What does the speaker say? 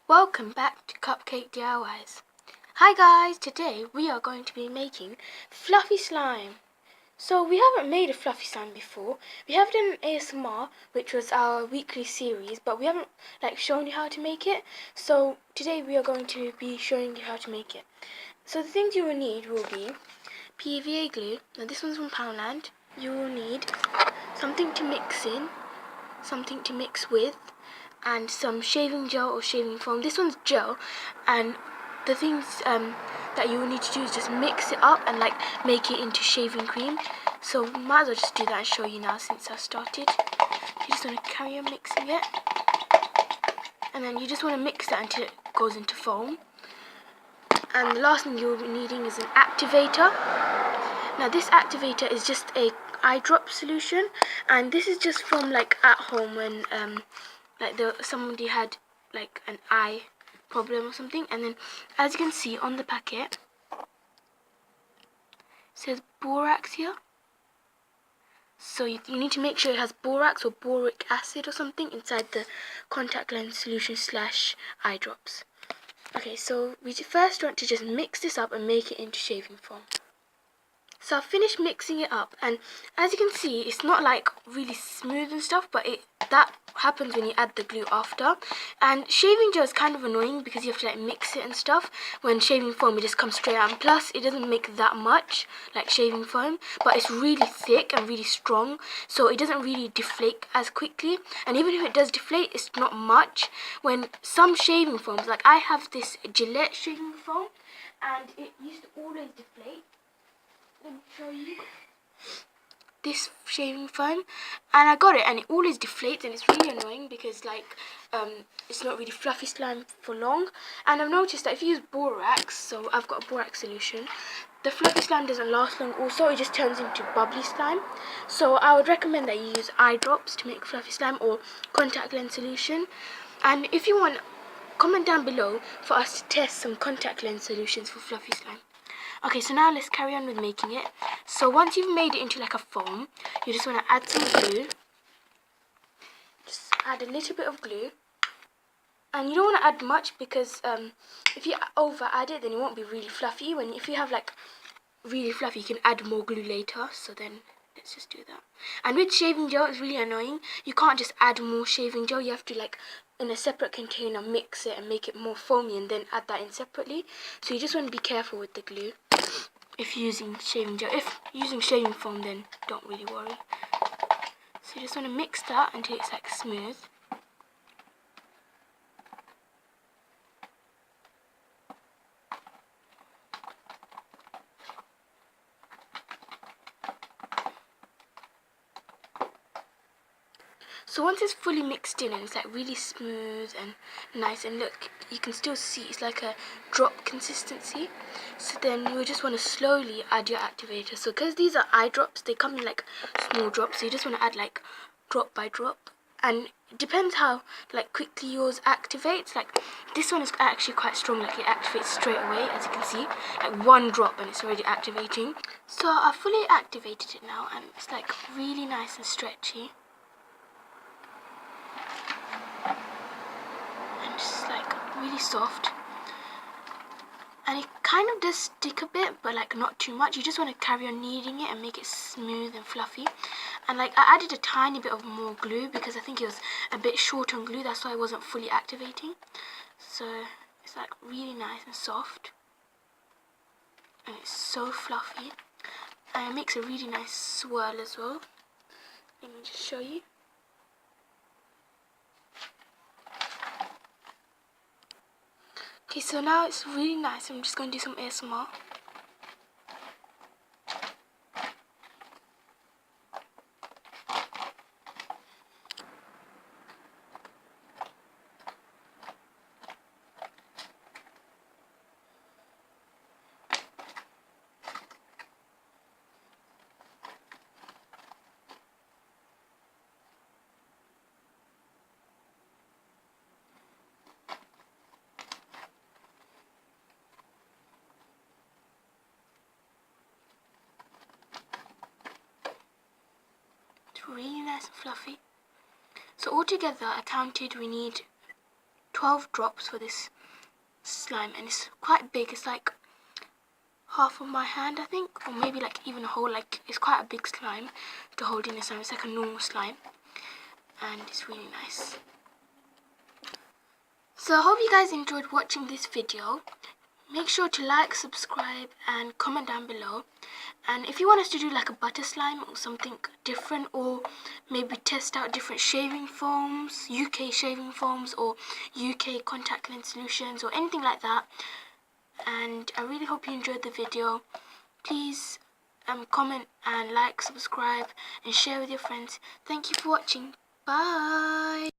Welcome back to Cupcake DIYs. Hi guys, today we are going to be making fluffy slime. So we haven't made a fluffy slime before. We have done an ASMR, which was our weekly series, but we haven't shown you how to make it. So today we are going to be showing you how to make it. So the things you will need will be PVA glue. Now this one's from Poundland. You will need something to mix in, something to mix with, and some shaving gel or shaving foam. This one's gel, and the things that you will need to do is just mix it up and make it into shaving cream. So might as well just do that and show you now since I've started. You just want to carry on mixing it, and then you just want to mix that until it goes into foam. And the last thing you'll be needing is an activator. Now this activator is just a eye drop solution, and this is just from at home when somebody had an eye problem or something. And then as you can see on the packet, it says borax here. So you need to make sure it has borax or boric acid or something inside the contact lens solution / eye drops. Okay, so we first want to just mix this up and make it into shaving foam. So I've finished mixing it up, and as you can see, it's not really smooth and stuff, but that happens when you add the glue after. And shaving gel is kind of annoying because you have to mix it and stuff. When shaving foam, it just comes straight out, and plus it doesn't make that much like shaving foam, but it's really thick and really strong, so it doesn't really deflate as quickly. And even if it does deflate, it's not much. When some shaving foams, I have this Gillette shaving foam, and it used to always deflate. Let me show you this shaving foam, and I got it and it always deflates, and it's really annoying because it's not really fluffy slime for long. And I've noticed that if you use borax, so I've got a borax solution, the fluffy slime doesn't last long. Also, it just turns into bubbly slime. So I would recommend that you use eye drops to make fluffy slime, or contact lens solution. And if you want, comment down below for us to test some contact lens solutions for fluffy slime. Okay, so now let's carry on with making it. So once you've made it into a foam, you just want to add some glue. Just add a little bit of glue. And you don't want to add much because if you over add it, then it won't be really fluffy. If you have really fluffy, you can add more glue later. So then let's just do that. And with shaving gel, it's really annoying. You can't just add more shaving gel. You have to in a separate container mix it and make it more foamy, and then add that in separately. So you just want to be careful with the glue if you're using shaving gel. If you're using shaving foam, then don't really worry. So you just want to mix that until it's smooth. So once it's fully mixed in and it's really smooth and nice, and look, you can still see it's like a drop consistency. So then you just want to slowly add your activator. So because these are eye drops, they come in small drops, so you just want to add drop by drop. And it depends how quickly yours activates. This one is actually quite strong, it activates straight away, as you can see. One drop and it's already activating. So I've fully activated it now, and it's really nice and stretchy. And just really soft. And it kind of does stick a bit, but not too much. You just want to carry on kneading it and make it smooth and fluffy. And I added a tiny bit of more glue because I think it was a bit short on glue, that's why it wasn't fully activating. So it's really nice and soft, and it's so fluffy, and it makes a really nice swirl as well. Let me just show you. Okay, so now it's really nice. I'm just going to do some ASMR. Really nice and fluffy. So altogether I counted we need 12 drops for this slime, and it's quite big. It's like half of my hand, I think, or maybe like even a whole, like it's quite a big slime to hold in a slime. It's like a normal slime, and it's really nice. So I hope you guys enjoyed watching this video. Make sure to like, subscribe and comment down below. And if you want us to do like a butter slime or something different, or maybe test out different shaving foams, UK shaving foams or UK contact lens solutions or anything like that, and I really hope you enjoyed the video. Please comment and like, subscribe and share with your friends. Thank you for watching. Bye.